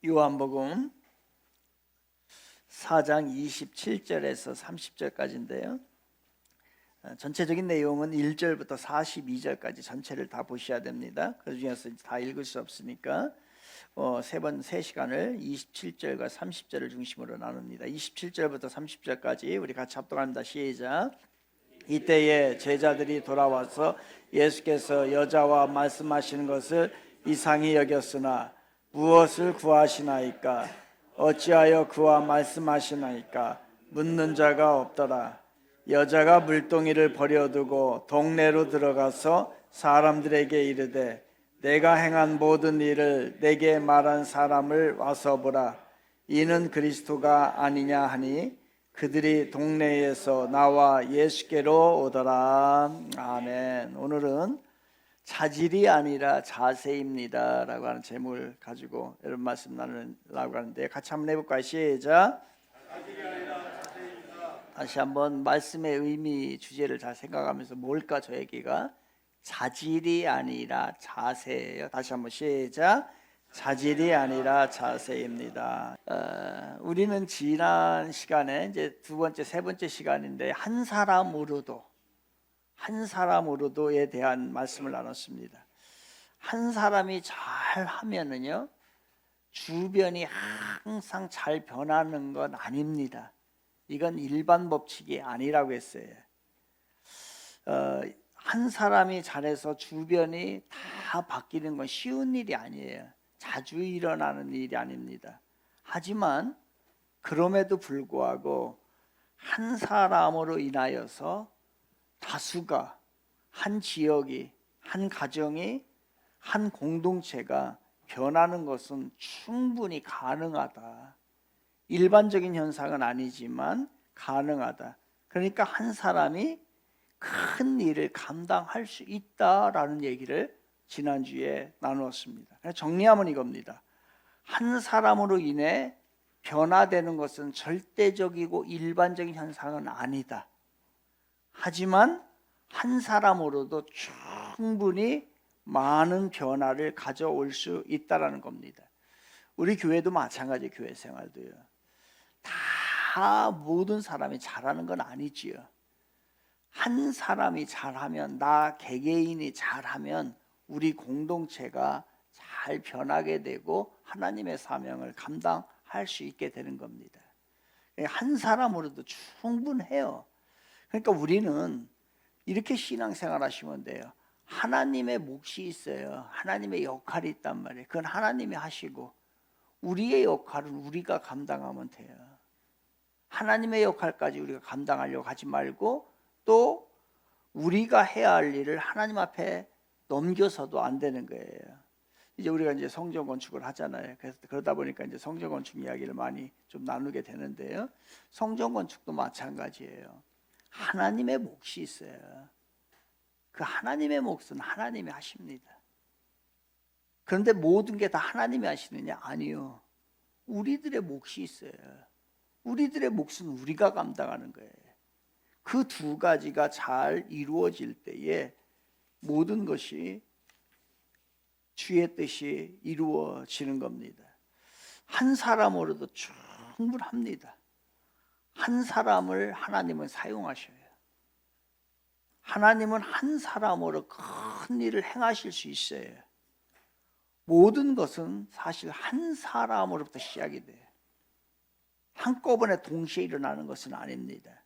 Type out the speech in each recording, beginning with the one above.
요한복음 4장 27절에서 30절까지인데요. 전체적인 내용은 1절부터 42절까지 전체를 다 보셔야 됩니다. 그 중에서 다 읽을 수 없으니까 세 시간을 27절과 30절을 중심으로 나눕니다. 27절부터 30절까지 우리 같이 합독합니다. 시작. 이때에 제자들이 돌아와서 예수께서 여자와 말씀하시는 것을 이상히 여겼으나 무엇을 구하시나이까? 어찌하여 그와 말씀하시나이까? 묻는 자가 없더라. 여자가 물동이를 버려두고 동네로 들어가서 사람들에게 이르되 내가 행한 모든 일을 내게 말한 사람을 와서 보라. 이는 그리스도가 아니냐 하니 그들이 동네에서 나와 예수께로 오더라. 아멘. 오늘은 자질이 아니라 자세입니다 라고 하는 제목을 가지고 여러분 말씀 나누려고 하는데 같이 한번 해볼까요? 시작. 다시 한번 말씀의 의미 주제를 잘 생각하면서 뭘까 저 얘기가? 자질이 아니라 자세예요. 다시 한번 시작. 자질이 아니라 자세입니다. 우리는 지난 시간에 이제 두 번째, 세 번째 시간인데 한 사람으로도에 대한 말씀을 나눴습니다. 한 사람이 잘 하면은요, 주변이 항상 잘 변하는 건 아닙니다. 이건 일반 법칙이 아니라고 했어요. 한 사람이 잘해서 주변이 다 바뀌는 건 쉬운 일이 아니에요. 자주 일어나는 일이 아닙니다. 하지만 그럼에도 불구하고 한 사람으로 인하여서 다수가, 한 지역이, 한 가정이, 한 공동체가 변하는 것은 충분히 가능하다. 일반적인 현상은 아니지만 가능하다. 그러니까 한 사람이 큰 일을 감당할 수 있다라는 얘기를 지난주에 나누었습니다. 정리하면 이겁니다. 한 사람으로 인해 변화되는 것은 절대적이고 일반적인 현상은 아니다. 하지만 한 사람으로도 충분히 많은 변화를 가져올 수 있다는 겁니다. 우리 교회도 마찬가지, 교회 생활도요. 다 모든 사람이 잘하는 건 아니지요. 한 사람이 잘하면, 나 개개인이 잘하면 우리 공동체가 잘 변하게 되고 하나님의 사명을 감당할 수 있게 되는 겁니다. 한 사람으로도 충분해요. 그러니까 우리는 이렇게 신앙생활 하시면 돼요. 하나님의 몫이 있어요. 하나님의 역할이 있단 말이에요. 그건 하나님이 하시고 우리의 역할은 우리가 감당하면 돼요. 하나님의 역할까지 우리가 감당하려고 하지 말고 또 우리가 해야 할 일을 하나님 앞에 넘겨서도 안 되는 거예요. 이제 우리가 이제 성전 건축을 하잖아요. 그래서 그러다 보니까 이제 성전 건축 이야기를 많이 좀 나누게 되는데요. 성전 건축도 마찬가지예요. 하나님의 몫이 있어요. 그 하나님의 몫은 하나님이 하십니다. 그런데 모든 게 다 하나님이 하시느냐? 아니요. 우리들의 몫이 있어요. 우리들의 몫은 우리가 감당하는 거예요. 그 두 가지가 잘 이루어질 때에 모든 것이 주의 뜻이 이루어지는 겁니다. 한 사람으로도 충분합니다. 한 사람을 하나님은 사용하셔요. 하나님은 한 사람으로 큰 일을 행하실 수 있어요. 모든 것은 사실 한 사람으로부터 시작이 돼요. 한꺼번에 동시에 일어나는 것은 아닙니다.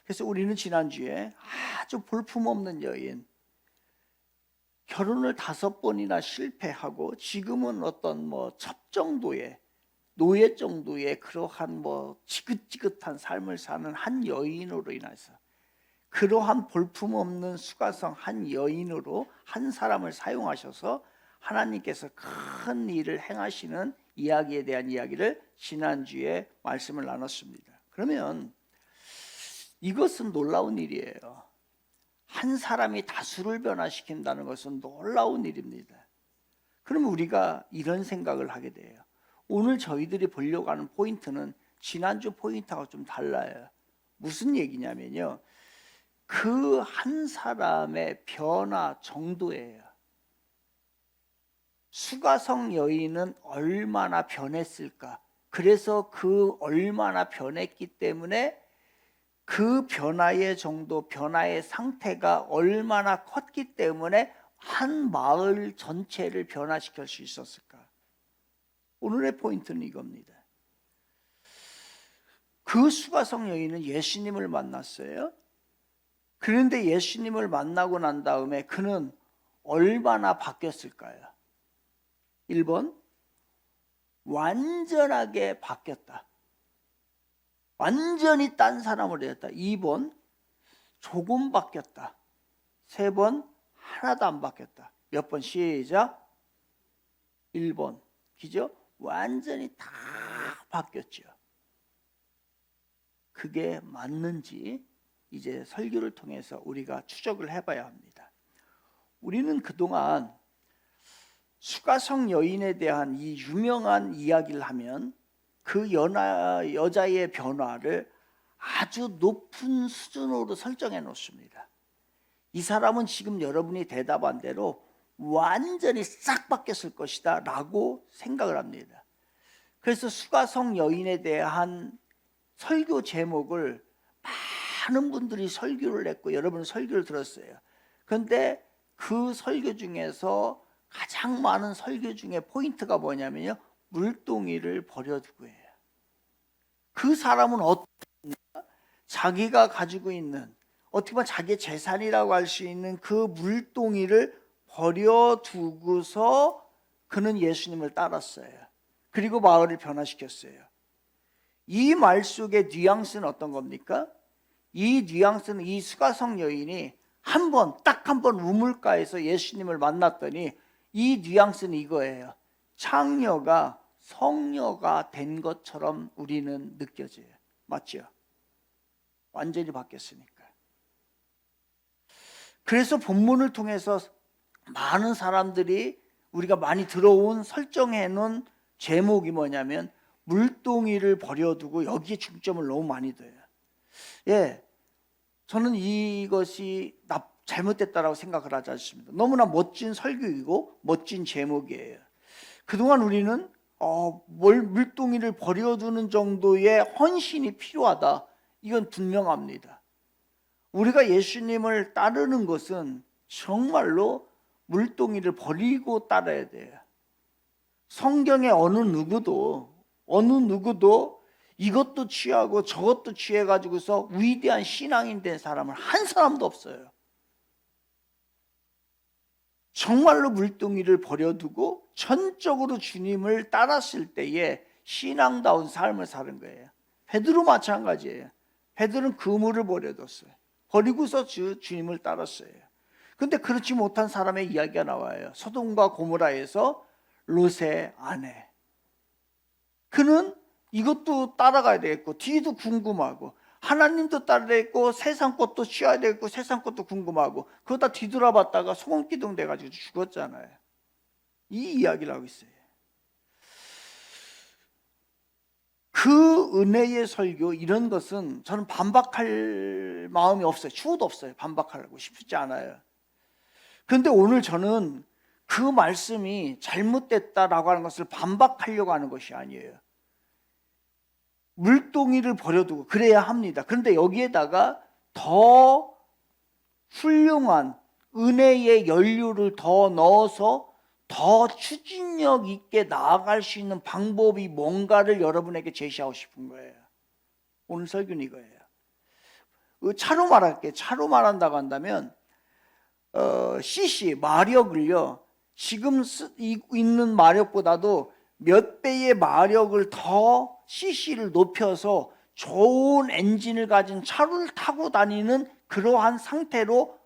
그래서 우리는 지난주에 아주 볼품없는 여인, 결혼을 5번이나 실패하고 지금은 어떤 첩 정도의 노예 정도의 그러한 지긋지긋한 삶을 사는 한 여인으로 인해서, 그러한 볼품없는 수가성 한 여인으로 한 사람을 사용하셔서 하나님께서 큰 일을 행하시는 이야기에 대한 이야기를 지난주에 말씀을 나눴습니다. 그러면 이것은 놀라운 일이에요. 한 사람이 다수를 변화시킨다는 것은 놀라운 일입니다. 그러면 우리가 이런 생각을 하게 돼요. 오늘 저희들이 보려고 하는 포인트는 지난주 포인트하고 좀 달라요. 무슨 얘기냐면요, 그 한 사람의 변화 정도예요. 수가성 여인은 얼마나 변했을까? 그래서 그 얼마나 변했기 때문에 그 변화의 정도, 변화의 상태가 얼마나 컸기 때문에 한 마을 전체를 변화시킬 수 있었을까? 오늘의 포인트는 이겁니다. 그 수가성 여인은 예수님을 만났어요. 그런데 예수님을 만나고 난 다음에 그는 얼마나 바뀌었을까요? 1번, 완전하게 바뀌었다. 완전히 딴 사람으로 되었다. 2번, 조금 바뀌었다. 3번, 하나도 안 바뀌었다. 몇 번? 시작. 1번, 그죠? 완전히 다 바뀌었죠. 그게 맞는지 이제 설교를 통해서 우리가 추적을 해봐야 합니다. 우리는 그동안 수가성 여인에 대한 이 유명한 이야기를 하면 그 여자의 변화를 아주 높은 수준으로 설정해 놓습니다. 이 사람은 지금 여러분이 대답한 대로 완전히 싹 바뀌었을 것이다 라고 생각을 합니다. 그래서 수가성 여인에 대한 설교 제목을 많은 분들이 설교를 했고 여러분은 설교를 들었어요. 그런데 그 설교 중에서 가장 많은 설교 중에 포인트가 뭐냐면요, 물동이를 버려두고 해요. 그 사람은 자기가 가지고 있는, 어떻게 보면 자기의 재산이라고 할 수 있는 그 물동이를 버려두고서 그는 예수님을 따랐어요. 그리고 마을을 변화시켰어요. 이 말 속의 뉘앙스는 어떤 겁니까? 이 뉘앙스는 이 수가성 여인이 딱 한 번 우물가에서 예수님을 만났더니 이 뉘앙스는 이거예요. 창녀가 성녀가 된 것처럼 우리는 느껴져요. 맞죠? 완전히 바뀌었으니까. 그래서 본문을 통해서 많은 사람들이 우리가 많이 들어온 설정해 놓은 제목이 뭐냐면 물동이를 버려두고 여기에 중점을 너무 많이 둬요. 예, 저는 이것이 잘못됐다라고 생각을 하지 않습니다. 너무나 멋진 설교이고 멋진 제목이에요. 그동안 우리는 물동이를 버려두는 정도의 헌신이 필요하다. 이건 분명합니다. 우리가 예수님을 따르는 것은 정말로 물동이를 버리고 따라야 돼요. 성경의 어느 누구도 이것도 취하고 저것도 취해가지고서 위대한 신앙인 된 사람은 한 사람도 없어요. 정말로 물동이를 버려두고 전적으로 주님을 따랐을 때에 신앙다운 삶을 사는 거예요. 베드로 마찬가지예요. 베드로는 그물을 버려뒀어요. 버리고서 주님을 따랐어요. 근데 그렇지 못한 사람의 이야기가 나와요. 소돔과 고모라에서 롯의 아내. 그는 이것도 따라가야 되겠고 뒤도 궁금하고 하나님도 따라야 되겠고 세상 것도 취해야 되겠고 세상 것도 궁금하고 그러다 뒤돌아봤다가 소금기둥 돼가지고 죽었잖아요. 이 이야기를 하고 있어요. 그 은혜의 설교 이런 것은 저는 반박할 마음이 없어요. 추호도 없어요. 반박하고 싶지 않아요. 그런데 오늘 저는 그 말씀이 잘못됐다라고 하는 것을 반박하려고 하는 것이 아니에요. 물동이를 버려두고 그래야 합니다. 그런데 여기에다가 더 훌륭한 은혜의 연료를 더 넣어서 더 추진력 있게 나아갈 수 있는 방법이 뭔가를 여러분에게 제시하고 싶은 거예요. 오늘 설교는 이거예요. 차로 말할게요. 차로 말한다고 한다면 cc 마력을요, 지금 있는 마력보다도 몇 배의 마력을 더 cc를 높여서 좋은 엔진을 가진 차를 타고 다니는 그러한 상태로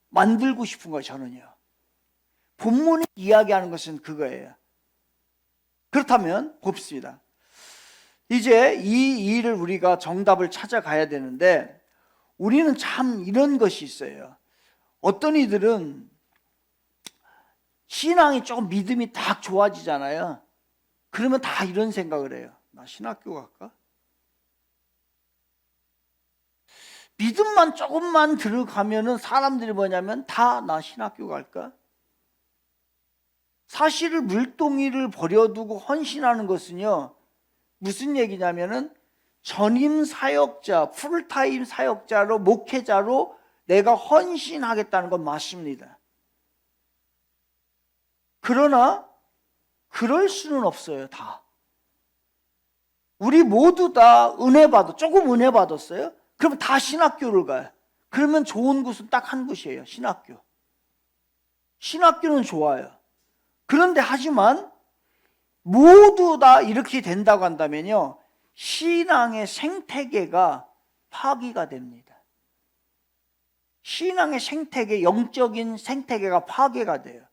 만들고 싶은 거예요. 저는요. 본문이 이야기하는 것은 그거예요. 그렇다면 봅시다. 이제 이 일을 우리가 정답을 찾아가야 되는데 우리는 참 이런 것이 있어요. 어떤 이들은 신앙이 조금 믿음이 딱 좋아지잖아요. 그러면 다 이런 생각을 해요. 나 신학교 갈까? 믿음만 조금만 들어가면은 사람들이 뭐냐면 다 나 신학교 갈까? 사실을 물동이를 버려두고 헌신하는 것은요, 무슨 얘기냐면은 전임 사역자, 풀타임 사역자로, 목회자로 내가 헌신하겠다는 건 맞습니다. 그러나 그럴 수는 없어요. 다 우리 모두 다 은혜 받아, 조금 은혜 받았어요? 그럼 다 신학교를 가요. 그러면 좋은 곳은 딱 한 곳이에요. 신학교. 신학교는 좋아요. 그런데 하지만 모두 다 이렇게 된다고 한다면요, 신앙의 생태계가 파기가 됩니다. 신앙의 생태계, 영적인 생태계가 파괴가 돼요.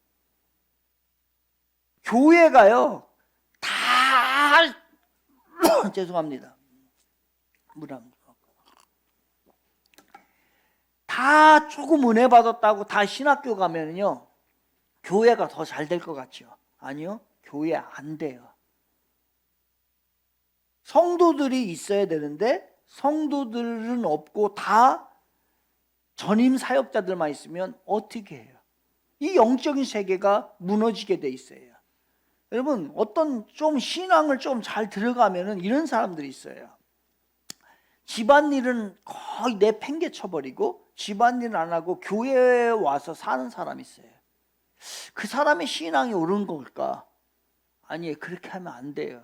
교회가요, 다 죄송합니다. 다 조금 은혜 받았다고 다 신학교 가면요, 교회가 더 잘 될 것 같죠? 아니요, 교회 안 돼요. 성도들이 있어야 되는데 성도들은 없고 다 전임 사역자들만 있으면 어떻게 해요? 이 영적인 세계가 무너지게 돼 있어요. 여러분, 어떤 좀 신앙을 좀 잘 들어가면은 이런 사람들이 있어요. 집안일은 거의 내팽개쳐버리고 집안일 안 하고 교회에 와서 사는 사람이 있어요. 그 사람의 신앙이 옳은 걸까? 아니에요. 그렇게 하면 안 돼요.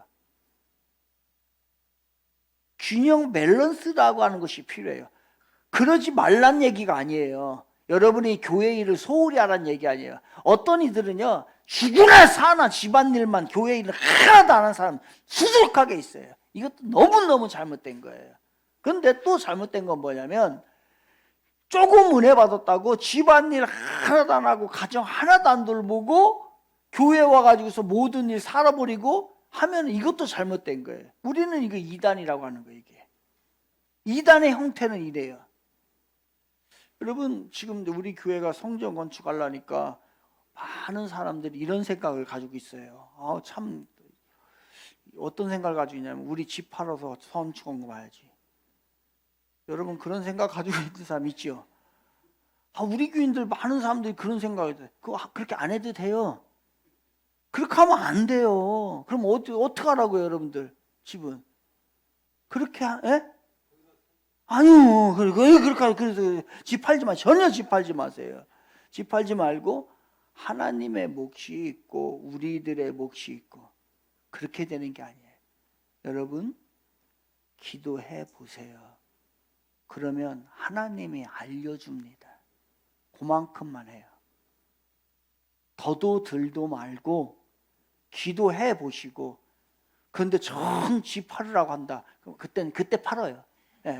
균형 밸런스라고 하는 것이 필요해요. 그러지 말란 얘기가 아니에요. 여러분이 교회 일을 소홀히 하라는 얘기 아니에요. 어떤 이들은요, 죽으나 사나 집안일만, 교회 일을 하나도 안 하는 사람 수두룩하게 있어요. 이것도 너무너무 잘못된 거예요. 그런데 또 잘못된 건 뭐냐면, 조금 은혜 받았다고 집안일 하나도 안 하고 가정 하나도 안 돌보고 교회 와가지고서 모든 일 살아버리고 하면 이것도 잘못된 거예요. 우리는 이거 이단이라고 하는 거예요. 이게 이단의 형태는 이래요. 여러분, 지금 우리 교회가 성전 건축하려니까 많은 사람들이 이런 생각을 가지고 있어요. 참, 어떤 생각을 가지고 있냐면 우리 집 팔아서 건축한 거 봐야지. 여러분, 그런 생각 가지고 있는 사람 있죠? 우리 교인들 많은 사람들이 그런 생각을 해요. 그렇게 안 해도 돼요. 그렇게 하면 안 돼요. 그럼 어떻게 하라고요, 여러분들? 집은 그렇게 아니요. 그래서 집 팔지 마. 전혀 집 팔지 마세요. 집 팔지 말고 하나님의 몫이 있고 우리들의 몫이 있고 그렇게 되는 게 아니에요. 여러분, 기도해 보세요. 그러면 하나님이 알려줍니다. 그만큼만 해요. 더도 덜도 말고 기도해 보시고, 그런데 전 집 팔으라고 한다. 그럼 그때 팔아요.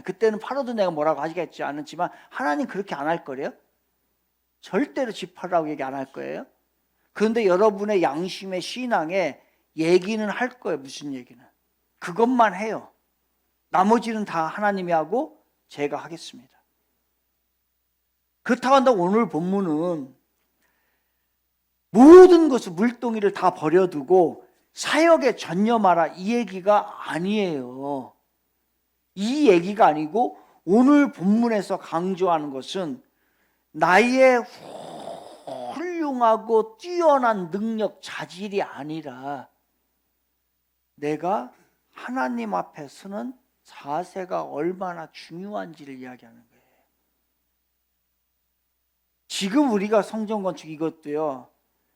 그때는 팔아도 내가 뭐라고 하겠지 않았지만 하나님 그렇게 안 할 거래요. 절대로 집 팔으라고 얘기 안 할 거예요. 그런데 여러분의 양심의 신앙에 얘기는 할 거예요. 무슨 얘기는. 그것만 해요. 나머지는 다 하나님이 하고 제가 하겠습니다. 그렇다고 한다고 오늘 본문은 모든 것을 물동이를 다 버려두고 사역에 전념하라 이 얘기가 아니에요. 이 얘기가 아니고 오늘 본문에서 강조하는 것은 나의 훌륭하고 뛰어난 능력, 자질이 아니라 내가 하나님 앞에 서는 자세가 얼마나 중요한지를 이야기하는 거예요. 지금 우리가 성전 건축 이것도요,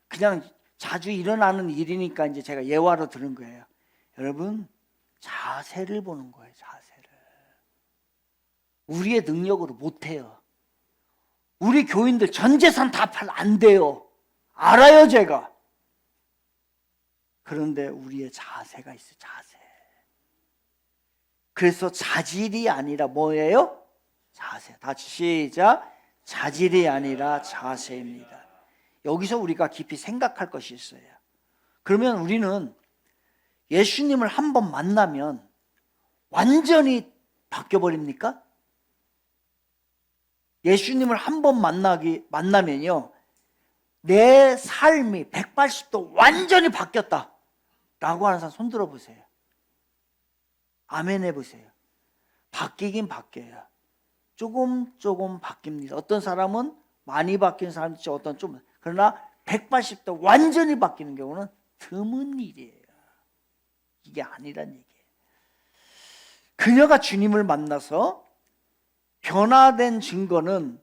그냥 자주 일어나는 일이니까 이제 제가 예화로 들은 거예요. 여러분, 자세를 보는 거예요. 자세를. 우리의 능력으로 못해요. 우리 교인들 전 재산 다 팔 안 돼요. 알아요, 제가. 그런데 우리의 자세가 있어요. 자세. 그래서 자질이 아니라 뭐예요? 자세. 다시 시작. 자질이 아니라 자세입니다. 여기서 우리가 깊이 생각할 것이 있어요. 그러면 우리는 예수님을 한번 만나면 완전히 바뀌어버립니까? 예수님을 한번 만나면요, 내 삶이 180도 완전히 바뀌었다 라고 하는 사람 손 들어보세요. 아멘 해보세요. 바뀌긴 바뀌어요. 조금 바뀝니다. 어떤 사람은 많이 바뀐 사람도 있죠. 어떤 좀. 그러나 180도 완전히 바뀌는 경우는 드문 일이에요. 이게 아니란 얘기예요. 그녀가 주님을 만나서 변화된 증거는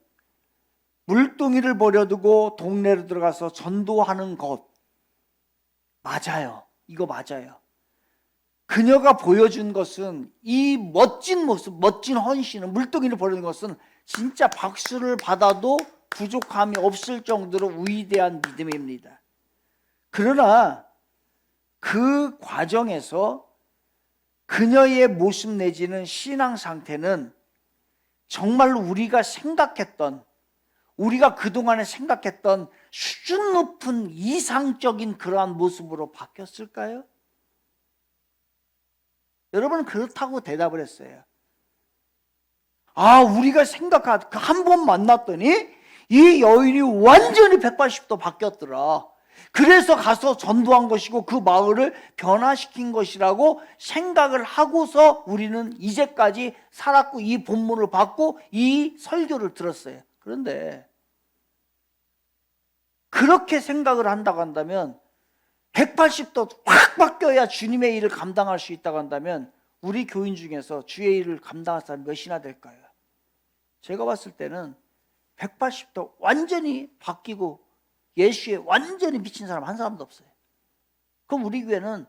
물동이를 버려두고 동네로 들어가서 전도하는 것 맞아요. 이거 맞아요. 그녀가 보여준 것은 이 멋진 모습, 멋진 헌신은, 물동이를 버리는 것은 진짜 박수를 받아도 부족함이 없을 정도로 위대한 믿음입니다. 그러나 그 과정에서 그녀의 모습 내지는 신앙 상태는 정말 우리가 생각했던, 우리가 그동안에 생각했던 수준 높은 이상적인 그러한 모습으로 바뀌었을까요? 여러분은 그렇다고 대답을 했어요. 우리가 한 번 만났더니 이 여인이 완전히 180도 바뀌었더라. 그래서 가서 전도한 것이고 그 마을을 변화시킨 것이라고 생각을 하고서 우리는 이제까지 살았고 이 본문을 받고 이 설교를 들었어요. 그런데 그렇게 생각을 한다고 한다면 180도 확 바뀌어야 주님의 일을 감당할 수 있다고 한다면 우리 교인 중에서 주의 일을 감당할 사람이 몇이나 될까요? 제가 봤을 때는 180도 완전히 바뀌고 예수에 완전히 미친 사람 한 사람도 없어요. 그럼 우리 교회는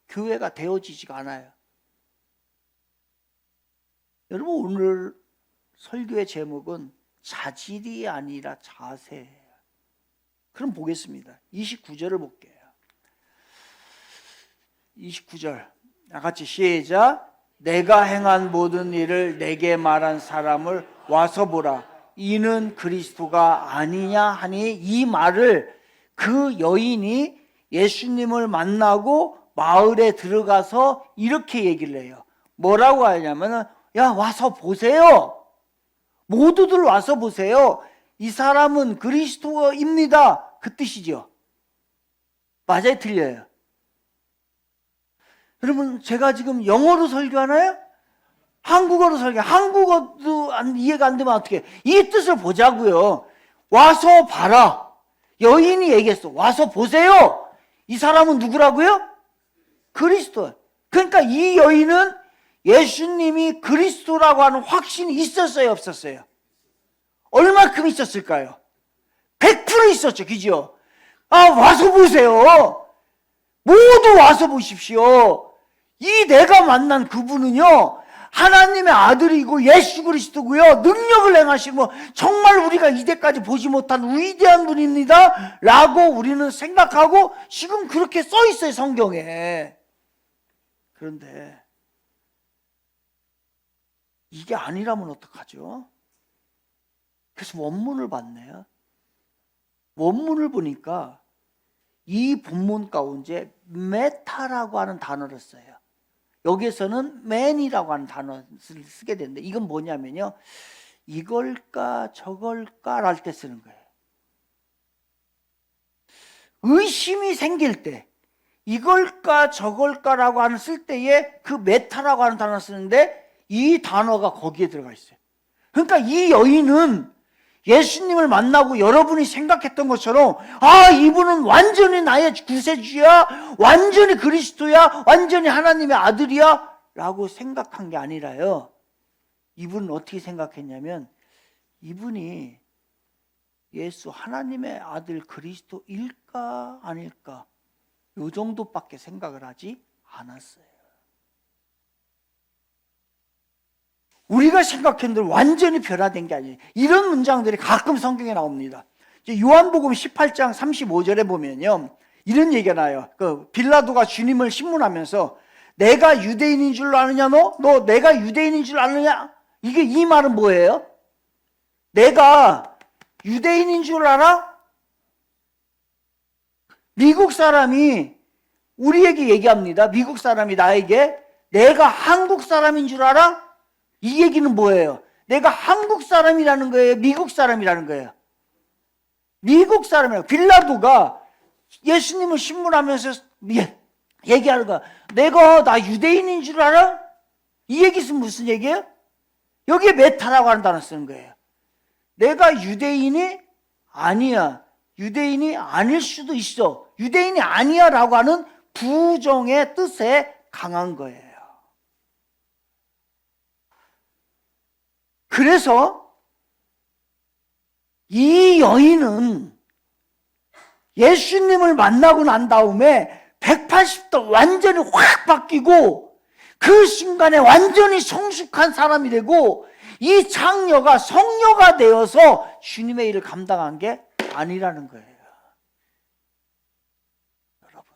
교회가 되어지지가 않아요. 여러분, 오늘 설교의 제목은 자질이 아니라 자세예요. 그럼 보겠습니다. 29절을 볼게요. 29절 같이 시작. 내가 행한 모든 일을 내게 말한 사람을 와서 보라. 이는 그리스도가 아니냐 하니, 이 말을 그 여인이 예수님을 만나고 마을에 들어가서 이렇게 얘기를 해요. 뭐라고 하냐면, 야, 와서 보세요. 모두들 와서 보세요. 이 사람은 그리스도입니다. 그 뜻이죠. 맞아요, 틀려요? 여러분, 제가 지금 영어로 설교하나요? 한국어로 한국어도 이해가 안 되면 어떻게? 이 뜻을 보자고요. 와서 봐라. 여인이 얘기했어. 와서 보세요. 이 사람은 누구라고요? 그리스도. 그러니까 이 여인은 예수님이 그리스도라고 하는 확신이 있었어요, 없었어요? 얼마큼 있었을까요? 100% 있었죠, 그죠? 와서 보세요. 모두 와서 보십시오. 이 내가 만난 그분은요, 하나님의 아들이고 예수 그리스도고요, 능력을 행하시고 정말 우리가 이때까지 보지 못한 위대한 분입니다 라고 우리는 생각하고 지금 그렇게 써 있어요, 성경에. 그런데 이게 아니라면 어떡하죠? 그래서 원문을 봤네요. 원문을 보니까 이 본문 가운데 메타라고 하는 단어를 써요. 여기에서는 man이라고 하는 단어를 쓰게 되는데, 이건 뭐냐면요, 이걸까 저걸까 랄 때 쓰는 거예요. 의심이 생길 때 이걸까 저걸까라고 하는 쓸 때에 그 메타라고 하는 단어를 쓰는데, 이 단어가 거기에 들어가 있어요. 그러니까 이 여인은 예수님을 만나고 여러분이 생각했던 것처럼, 이분은 완전히 나의 구세주야, 완전히 그리스도야, 완전히 하나님의 아들이야 라고 생각한 게 아니라요, 이분은 어떻게 생각했냐면, 이분이 예수 하나님의 아들 그리스도일까 아닐까, 요 정도밖에 생각을 하지 않았어요. 우리가 생각했는데 완전히 변화된 게 아니에요. 이런 문장들이 가끔 성경에 나옵니다. 요한복음 18장 35절에 보면요, 이런 얘기가 나요. 빌라도가 주님을 신문하면서, 내가 유대인인 줄 아느냐? 너 내가 유대인인 줄 아느냐? 이 말은 뭐예요? 내가 유대인인 줄 알아? 미국 사람이 우리에게 얘기합니다. 미국 사람이 나에게 내가 한국 사람인 줄 알아? 이 얘기는 뭐예요? 내가 한국 사람이라는 거예요? 미국 사람이라는 거예요? 미국 사람이라고. 빌라도가 예수님을 신문하면서 얘기하는 거야. 내가 나 유대인인 줄 알아? 이 얘기는 무슨 얘기예요? 여기에 메타라고 하는 단어 쓰는 거예요. 내가 유대인이 아니야. 유대인이 아닐 수도 있어. 유대인이 아니야 라고 하는 부정의 뜻에 강한 거예요. 그래서 이 여인은 예수님을 만나고 난 다음에 180도 완전히 확 바뀌고 그 순간에 완전히 성숙한 사람이 되고 이 장녀가 성녀가 되어서 주님의 일을 감당한 게 아니라는 거예요. 여러분,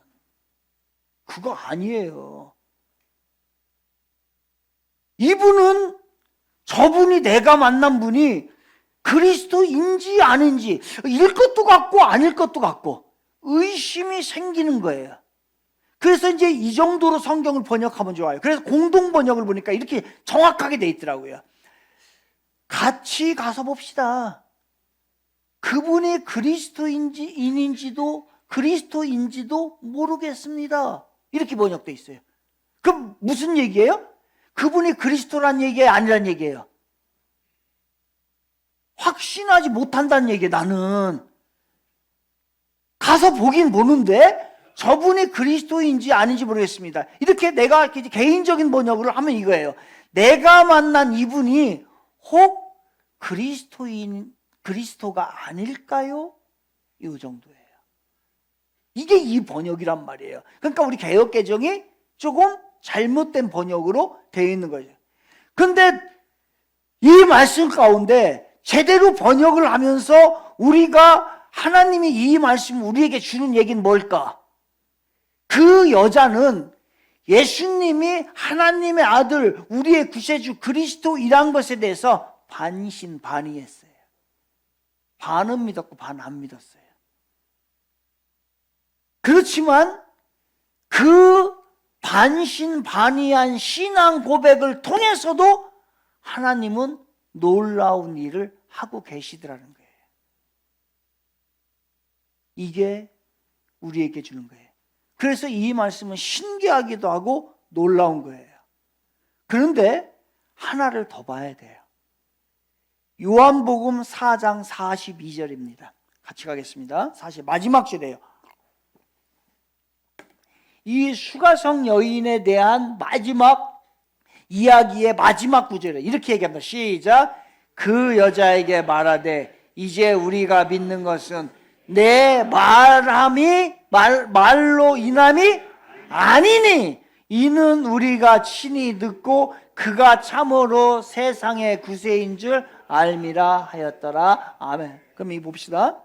그거 아니에요. 이분은, 저분이, 내가 만난 분이 그리스도인지 아닌지 일 것도 같고 아닐 것도 같고 의심이 생기는 거예요. 그래서 이제 이 정도로 성경을 번역하면 좋아요. 그래서 공동 번역을 보니까 이렇게 정확하게 돼 있더라고요. 같이 가서 봅시다. 그분이 그리스도인지도 모르겠습니다. 이렇게 번역돼 있어요. 그럼 무슨 얘기예요? 그분이 그리스도란 얘기예요? 아니란 얘기예요? 확신하지 못한다는 얘기예요. 나는 가서 보긴 보는데 저분이 그리스도인지 아닌지 모르겠습니다. 이렇게 내가 개인적인 번역을 하면 이거예요. 내가 만난 이분이 혹 그리스도가 아닐까요? 이 정도예요. 이게 이 번역이란 말이에요. 그러니까 우리 개역개정이 조금 잘못된 번역으로 되어 있는 거죠. 그런데 이 말씀 가운데 제대로 번역을 하면서 우리가 하나님이 이 말씀 우리에게 주는 얘기는 뭘까? 그 여자는 예수님이 하나님의 아들, 우리의 구세주 그리스도이란 것에 대해서 반신반의했어요. 반은 믿었고 반 안 믿었어요. 그렇지만 그 반신반의한 신앙 고백을 통해서도 하나님은 놀라운 일을 하고 계시더라는 거예요. 이게 우리에게 주는 거예요. 그래서 이 말씀은 신기하기도 하고 놀라운 거예요. 그런데 하나를 더 봐야 돼요. 요한복음 4장 42절입니다. 같이 가겠습니다. 마지막 절이에요. 이 수가성 여인에 대한 마지막 이야기의 마지막 구절이에요. 이렇게 얘기합니다. 시작. 그 여자에게 말하되 이제 우리가 믿는 것은 내 말로 인함이 아니니 이는 우리가 친히 듣고 그가 참으로 세상의 구세인 줄 알미라 하였더라. 아멘. 그럼 이 봅시다.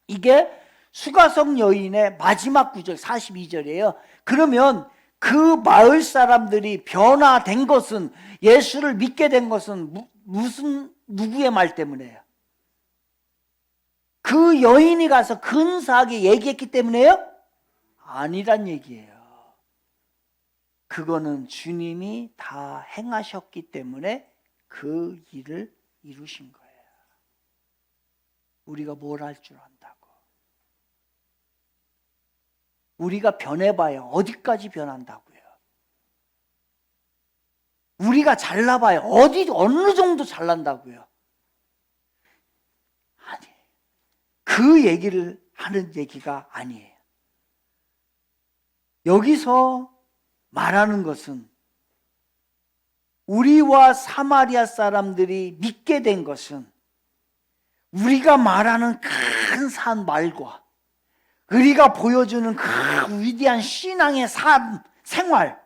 이게 수가성 여인의 마지막 구절 42절이에요. 그러면 그 마을 사람들이 변화된 것은, 예수를 믿게 된 것은 누구의 말 때문이에요? 그 여인이 가서 근사하게 얘기했기 때문에요? 아니란 얘기예요. 그거는 주님이 다 행하셨기 때문에 그 일을 이루신 거예요. 우리가 뭘 할 줄 안다고. 우리가 변해봐야 어디까지 변한다고요. 우리가 잘나봐야 어느 정도 잘난다고요. 아니, 그 얘기를 하는 얘기가 아니에요. 여기서 말하는 것은 우리와 사마리아 사람들이 믿게 된 것은 우리가 말하는 큰 산 말과 우리가 보여주는 그 위대한 신앙의 삶, 생활,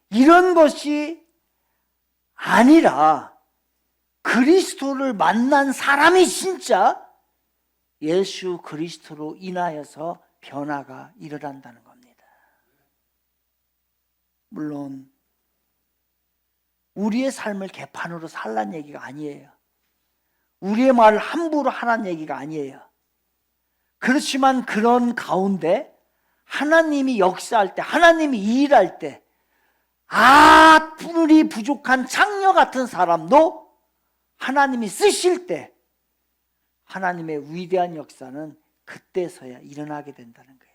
이런 것이 아니라 그리스도를 만난 사람이 진짜 예수 그리스도로 인하여서 변화가 일어난다는 겁니다. 물론 우리의 삶을 개판으로 살란 얘기가 아니에요. 우리의 말을 함부로 하라는 얘기가 아니에요. 그렇지만 그런 가운데 하나님이 역사할 때, 하나님이 일할 때 아무리 부족한 창녀 같은 사람도 하나님이 쓰실 때 하나님의 위대한 역사는 그때서야 일어나게 된다는 거예요.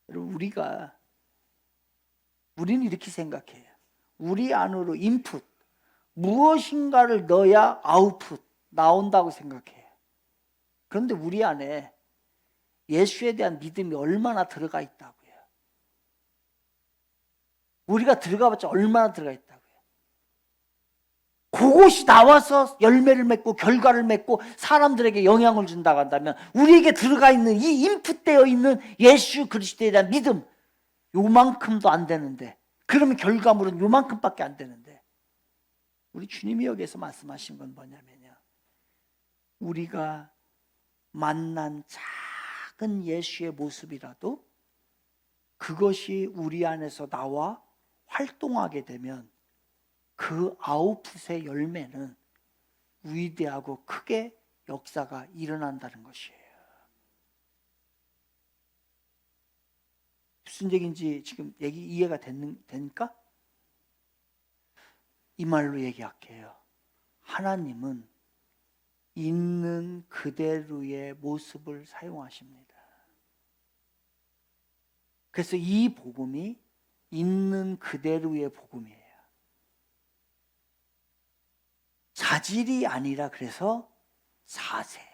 여러분, 우리는 이렇게 생각해요. 우리 안으로 인풋, 무엇인가를 넣어야 아웃풋 나온다고 생각해요. 그런데 우리 안에 예수에 대한 믿음이 얼마나 들어가 있다고요. 우리가 들어가봤자 얼마나 들어가 있다고요. 그것이 나와서 열매를 맺고 결과를 맺고 사람들에게 영향을 준다고 한다면 우리에게 들어가 있는 이 인풋되어 있는 예수 그리스도에 대한 믿음 요만큼도 안 되는데, 그러면 결과물은 요만큼밖에 안 되는데, 우리 주님이 여기에서 말씀하신 건 뭐냐면요, 우리가 만난 작은 예수의 모습이라도 그것이 우리 안에서 나와 활동하게 되면 그 아웃풋의 열매는 위대하고 크게 역사가 일어난다는 것이에요. 무슨 얘기인지 지금 이해가 되니까? 이 말로 얘기할게요. 하나님은 있는 그대로의 모습을 사용하십니다. 그래서 이 복음이 있는 그대로의 복음이에요. 자질이 아니라 그래서 자세예요.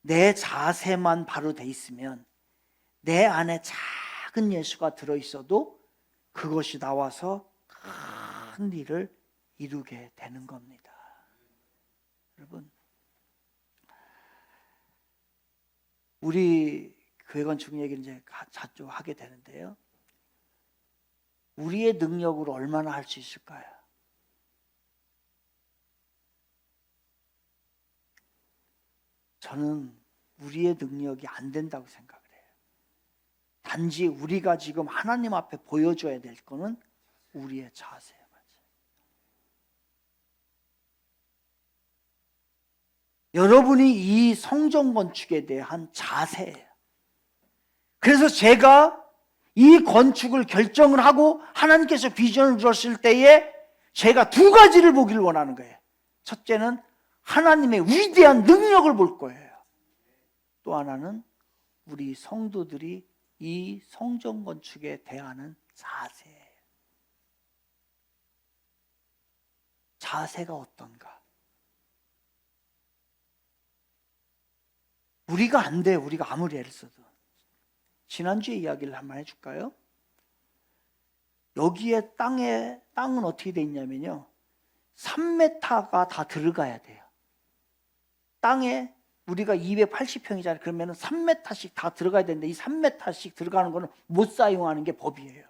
내 자세만 바로 돼 있으면 내 안에 작은 예수가 들어있어도 그것이 나와서 큰 일을 이루게 되는 겁니다. 여러분, 우리 교회 건축 얘기를 이제 자주 하게 되는데요, 우리의 능력으로 얼마나 할 수 있을까요? 저는 우리의 능력이 안 된다고 생각을 해요. 단지 우리가 지금 하나님 앞에 보여줘야 될 거는 우리의 자세예요. 여러분이 이 성전 건축에 대한 자세예요. 그래서 제가 이 건축을 결정을 하고 하나님께서 비전을 주셨을 때에 제가 두 가지를 보기를 원하는 거예요. 첫째는 하나님의 위대한 능력을 볼 거예요. 또 하나는 우리 성도들이 이 성전 건축에 대하는 자세예요. 자세가 어떤가? 우리가 안 돼요. 우리가 아무리 애를 써도. 지난주에 이야기를 한번 해줄까요? 여기에 땅은 어떻게 돼 있냐면요, 3m가 다 들어가야 돼요. 땅에 우리가 280평이잖아요. 그러면 3m씩 다 들어가야 되는데 이 3m씩 들어가는 거는 못 사용하는 게 법이에요.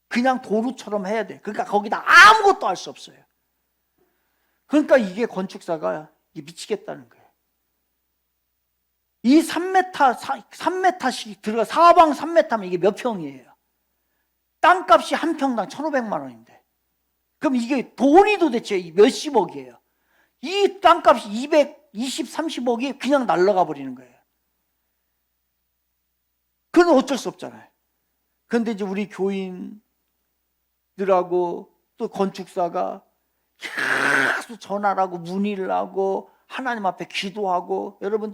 그냥 도로처럼 해야 돼. 그러니까 거기다 아무것도 할 수 없어요. 그러니까 이게 건축사가 미치겠다는 거예요. 이 3m씩 들어가, 사방 3m면 이게 몇 평이에요? 땅값이 한 평당 1,500만 원인데. 그럼 이게 돈이 도대체 몇십억이에요. 이 땅값이 220, 30억이 그냥 날아가 버리는 거예요. 그건 어쩔 수 없잖아요. 그런데 이제 우리 교인들하고 또 건축사가 계속 전화를 하고 문의를 하고 하나님 앞에 기도하고, 여러분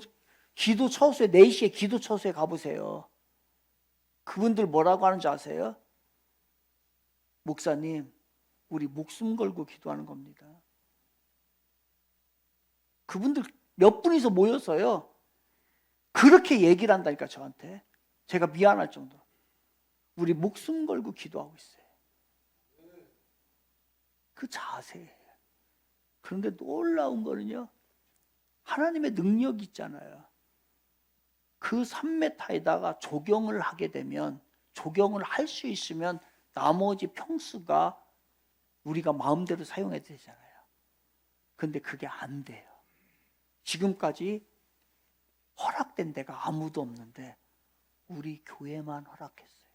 기도 처소에 4시에 기도 처소에 가보세요. 그분들 뭐라고 하는지 아세요? 목사님, 우리 목숨 걸고 기도하는 겁니다. 그분들 몇 분이서 모여서요 그렇게 얘기를 한다니까 저한테. 제가 미안할 정도. 우리 목숨 걸고 기도하고 있어요. 그 자세예요. 그런데 놀라운 거는요, 하나님의 능력이 있잖아요. 그 3m에다가 조경을 하게 되면, 조경을 할 수 있으면 나머지 평수가 우리가 마음대로 사용해야 되잖아요. 근데 그게 안 돼요. 지금까지 허락된 데가 아무도 없는데 우리 교회만 허락했어요.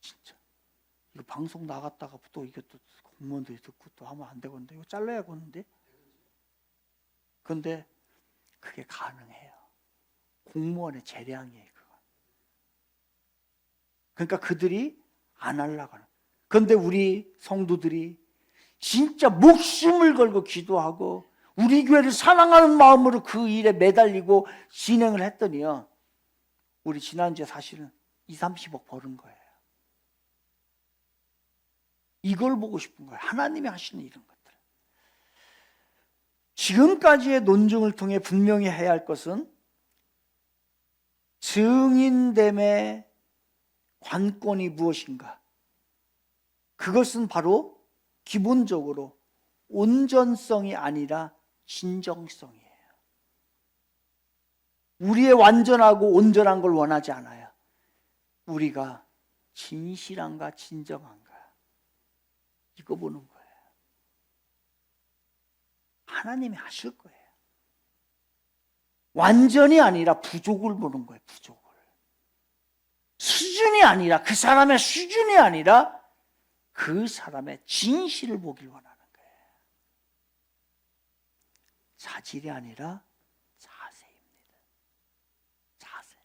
진짜 이거 방송 나갔다가 또 이게 또 공무원들이 듣고 또 하면 안 되겠는데, 이거 잘라야겠는데. 근데 그게 가능해요. 공무원의 재량이에요, 그건. 그러니까 그들이 안 하려고 하는. 그런데 우리 성도들이 진짜 목숨을 걸고 기도하고 우리 교회를 사랑하는 마음으로 그 일에 매달리고 진행을 했더니요, 우리 지난주에 사실은 2, 30억 버는 거예요. 이걸 보고 싶은 거예요. 하나님이 하시는 이런 것들. 지금까지의 논증을 통해 분명히 해야 할 것은 증인됨의 관건이 무엇인가? 그것은 바로 기본적으로 온전성이 아니라 진정성이에요. 우리의 완전하고 온전한 걸 원하지 않아요. 우리가 진실한가 진정한가 이거 보는 거예요. 하나님이 하실 거예요. 완전이 아니라 부족을 보는 거예요. 부족을. 수준이 아니라 그 사람의 수준이 아니라 그 사람의 진실을 보길 원하는 거예요. 자질이 아니라 자세입니다. 자세.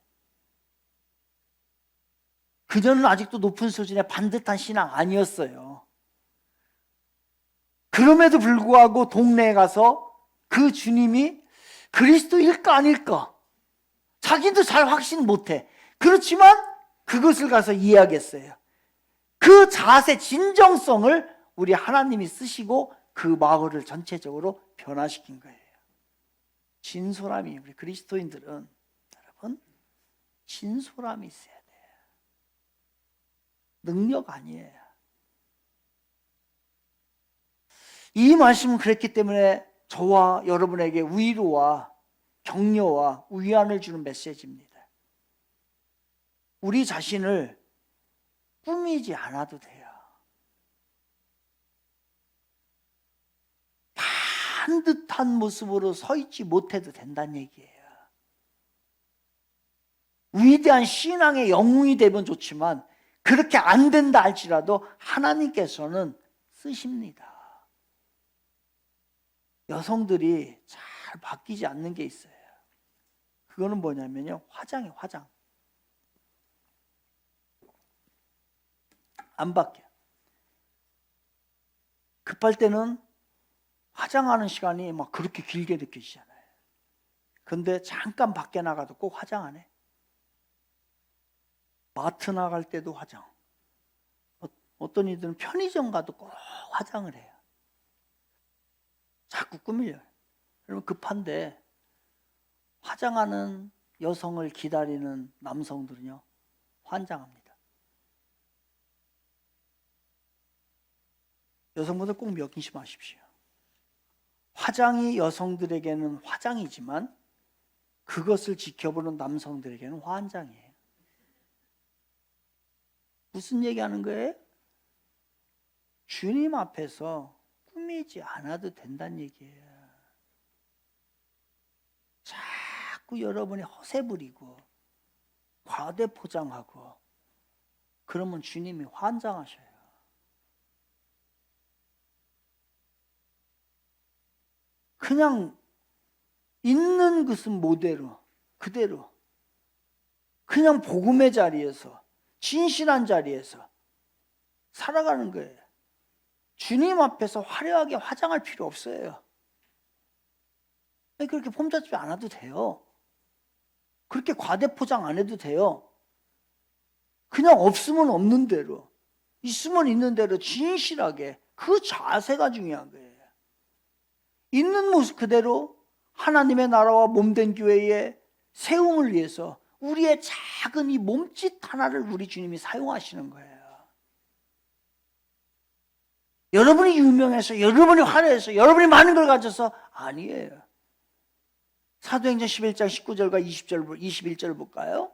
그녀는 아직도 높은 수준의 반듯한 신앙 아니었어요. 그럼에도 불구하고 동네에 가서 그 주님이 그리스도일까 아닐까 자기도 잘 확신 못해. 그렇지만 그것을 가서 이야기했어요. 그 자세 진정성을 우리 하나님이 쓰시고 그 마을을 전체적으로 변화시킨 거예요. 진솔함이, 우리 그리스도인들은 여러분 진솔함이 있어야 돼요. 능력 아니에요. 이 말씀은 그랬기 때문에 저와 여러분에게 위로와 격려와 위안을 주는 메시지입니다. 우리 자신을 꾸미지 않아도 돼요. 반듯한 모습으로 서 있지 못해도 된다는 얘기예요. 위대한 신앙의 영웅이 되면 좋지만 그렇게 안 된다 할지라도 하나님께서는 쓰십니다. 여성들이 잘 바뀌지 않는 게 있어요. 그거는 뭐냐면요, 화장이에요. 화장. 안 바뀌어요. 급할 때는 화장하는 시간이 막 그렇게 길게 느껴지잖아요. 근데 잠깐 밖에 나가도 꼭 화장 안 해. 마트 나갈 때도 화장. 어떤 이들은 편의점 가도 꼭 화장을 해요. 자꾸 꾸밀려요. 여러분 급한데 화장하는 여성을 기다리는 남성들은요 환장합니다. 여성분들 꼭 명심하십시오. 화장이 여성들에게는 화장이지만 그것을 지켜보는 남성들에게는 환장이에요. 무슨 얘기하는 거예요? 주님 앞에서 꾸미지 않아도 된다는 얘기예요. 자꾸 여러분이 허세 부리고 과대 포장하고 그러면 주님이 환장하셔요. 그냥 있는 것은 그대로 그냥 복음의 자리에서 진실한 자리에서 살아가는 거예요. 주님 앞에서 화려하게 화장할 필요 없어요. 그렇게 폼 잡지 않아도 돼요. 그렇게 과대 포장 안 해도 돼요. 그냥 없으면 없는 대로, 있으면 있는 대로 진실하게 그 자세가 중요한 거예요. 있는 모습 그대로 하나님의 나라와 몸된 교회의 세움을 위해서 우리의 작은 이 몸짓 하나를 우리 주님이 사용하시는 거예요. 여러분이 유명해서, 여러분이 화려해서, 여러분이 많은 걸 가져서 아니에요. 사도행전 11장 19절과 21절을 볼까요?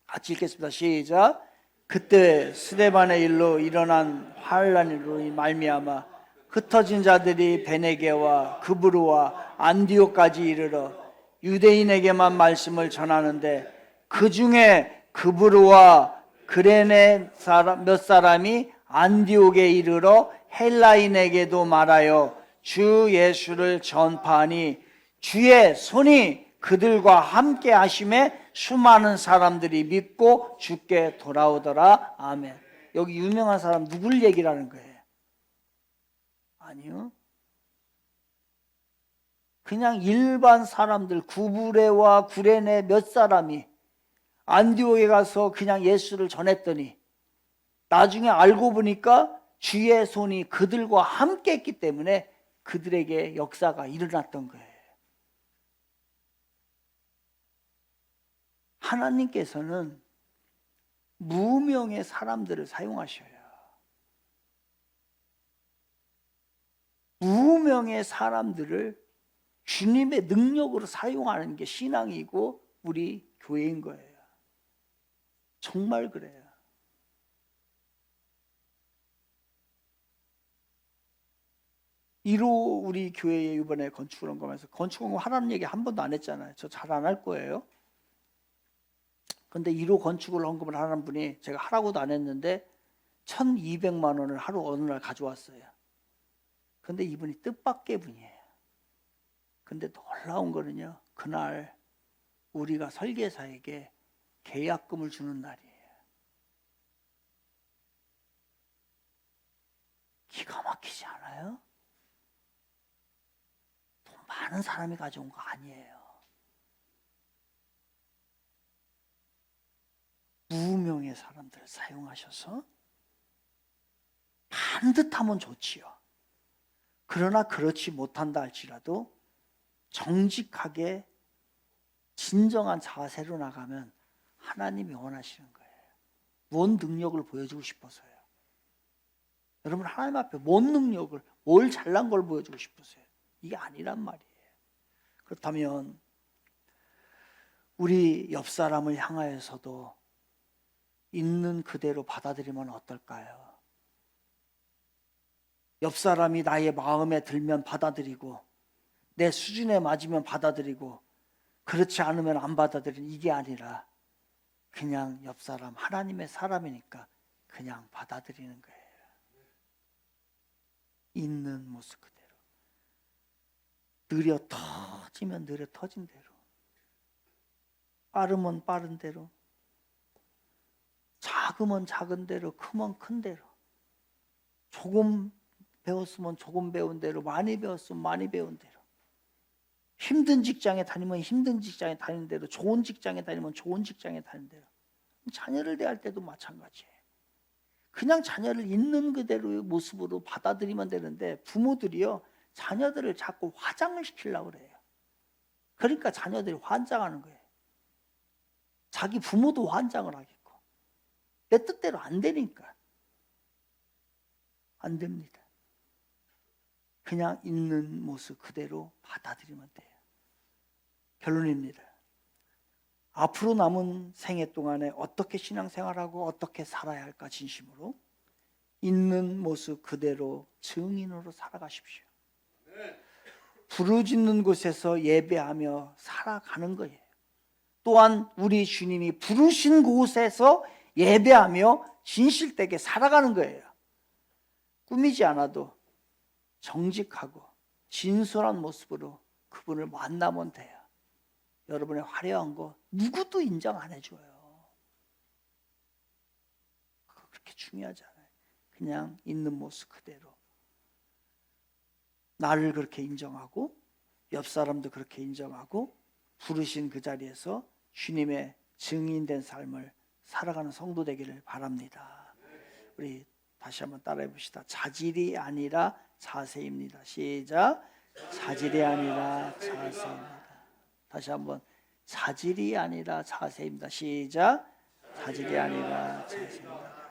같이 읽겠습니다. 시작. 그때 스데반의 일로 일어난 환란으로 말미암아 흩어진 자들이 베네게와 그브르와 안디오까지 이르러 유대인에게만 말씀을 전하는데 그 중에 그브르와 그레네 몇 사람이 안디옥에 이르러 헬라인에게도 말하여 주 예수를 전파하니 주의 손이 그들과 함께 하심에 수많은 사람들이 믿고 주께 돌아오더라. 아멘. 여기 유명한 사람 누굴 얘기를 하는 거예요? 아니요. 그냥 일반 사람들 구브레와 구레네 몇 사람이 안디옥에 가서 그냥 예수를 전했더니 나중에 알고 보니까 주의 손이 그들과 함께 했기 때문에 그들에게 역사가 일어났던 거예요. 하나님께서는 무명의 사람들을 사용하셔요. 무명의 사람들을 주님의 능력으로 사용하는 게 신앙이고 우리 교회인 거예요. 정말 그래요. 이로 우리 교회에 이번에 건축을 한 거면서 건축은 하라는 얘기 한 번도 안 했잖아요. 저 잘 안 할 거예요. 근데 1호 건축을 헌금을 하는 분이 제가 하라고도 안 했는데 1,200만 원을 하루 어느 날 가져왔어요. 근데 이분이 뜻밖의 분이에요. 근데 놀라운 거는요, 그날 우리가 설계사에게 계약금을 주는 날이에요. 기가 막히지 않아요? 돈 많은 사람이 가져온 거 아니에요. 무명의 사람들을 사용하셔서 반듯하면 좋지요. 그러나 그렇지 못한다 할지라도 정직하게 진정한 자세로 나가면 하나님이 원하시는 거예요. 뭔 능력을 보여주고 싶어서요. 여러분 하나님 앞에 뭔 능력을, 뭘 잘난 걸 보여주고 싶으세요? 이게 아니란 말이에요. 그렇다면 우리 옆 사람을 향하여서도 있는 그대로 받아들이면 어떨까요? 옆 사람이 나의 마음에 들면 받아들이고 내 수준에 맞으면 받아들이고 그렇지 않으면 안 받아들이는 이게 아니라 그냥 옆 사람, 하나님의 사람이니까 그냥 받아들이는 거예요. 있는 모습 그대로. 느려 터지면 느려 터진 대로, 빠르면 빠른 대로, 작으면 작은 대로, 크면 큰 대로, 조금 배웠으면 조금 배운 대로, 많이 배웠으면 많이 배운 대로, 힘든 직장에 다니면 힘든 직장에 다니는 대로, 좋은 직장에 다니면 좋은 직장에 다니는 대로. 자녀를 대할 때도 마찬가지예요. 그냥 자녀를 있는 그대로의 모습으로 받아들이면 되는데 부모들이요, 자녀들을 자꾸 화장을 시키려고 그래요. 그러니까 자녀들이 환장하는 거예요. 자기 부모도 환장을 하겠고 내 뜻대로 안 되니까. 안 됩니다. 그냥 있는 모습 그대로 받아들이면 돼요. 결론입니다. 앞으로 남은 생애 동안에 어떻게 신앙생활하고 어떻게 살아야 할까 진심으로 있는 모습 그대로 증인으로 살아가십시오. 부르짖는 곳에서 예배하며 살아가는 거예요. 또한 우리 주님이 부르신 곳에서 예배하며 진실되게 살아가는 거예요. 꾸미지 않아도 정직하고 진솔한 모습으로 그분을 만나면 돼요. 여러분의 화려한 거 누구도 인정 안 해줘요. 그렇게 중요하지 않아요. 그냥 있는 모습 그대로 나를 그렇게 인정하고 옆 사람도 그렇게 인정하고 부르신 그 자리에서 주님의 증인된 삶을 살아가는 성도 되기를 바랍니다. 우리 다시 한번 따라해 봅시다. 자질이 아니라 자세입니다. 시작. 자질이 아니라 자세입니다. 다시 한번. 자질이 아니라 자세입니다. 시작. 자질이 아니라 자세입니다.